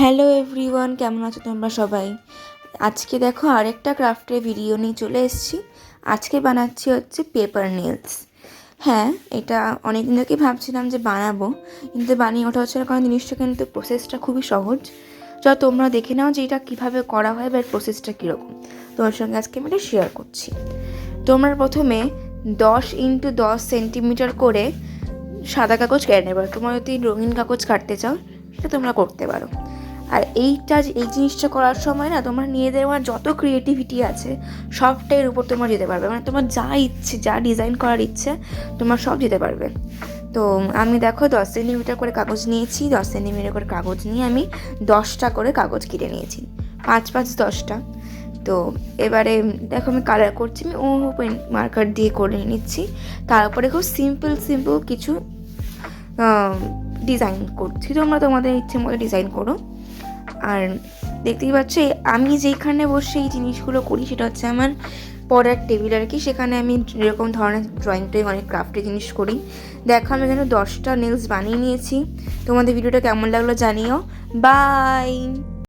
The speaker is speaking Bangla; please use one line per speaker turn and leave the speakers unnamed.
হ্যালো এভরিওয়ান, কেমন আছো তোমরা সবাই? আজকে দেখো আরেকটা ক্রাফটের ভিডিও নিয়ে চলে এসেছি। আজকে বানাচ্ছি হচ্ছে পেপার নেলস। হ্যাঁ, এটা অনেক দিন থেকেই ভাবছিলাম যে বানাবো, কিন্তু বানিয়ে ওঠা হচ্ছে না, কারণ জিনিসটা কিন্তু প্রসেসটা খুবই সহজ। চলো তোমরা দেখে নাও যে এটা কীভাবে করা হয় বা প্রসেসটা কীরকম। তোমার সঙ্গে আজকে আমি এটা শেয়ার করছি। তোমরা প্রথমে 10x10 সেন্টিমিটার করে সাদা কাগজ কেটে নেবে। তোমরা যদি রঙিন কাগজ কাটতে চাও সেটা তোমরা করতে পারো। আর এই জিনিসটা করার সময় না, তোমার নিজেদের যত ক্রিয়েটিভিটি আছে সবটাই উপর তোমরা দিতে পারবে। মানে তোমার যা ইচ্ছে, যা ডিজাইন করার ইচ্ছে তোমরা সব দিতে পারবে। তো আমি দেখো 10 সেন্টিমিটার করে কাগজ নিয়েছি। 10 সেন্টিমিটার করে কাগজ নিয়ে আমি 10টা করে কাগজ কেটে নিয়েছি, 5×5 = 10টা। তো এবারে দেখো আমি কালার করছি, আমি পেন মার্কার দিয়ে করে নিচ্ছি। তারপরে খুব সিম্পল কিছু ডিজাইন করছি। তোমরা তোমাদের ইচ্ছে মতো ডিজাইন করো। আর দেখতেই পাচ্ছ আমি যেখানে বসে এই জিনিসগুলো করি সেটা হচ্ছে আমার পড়ার টেবিল আর কি। সেখানে আমি এরকম ধরনের ড্রয়িং অনেক ক্রাফটের জিনিস করি। দেখো আমি এখানে 10টা নেলস বানিয়ে নিয়েছি। তোমাদের ভিডিওটা কেমন লাগলো জানিও। বাই।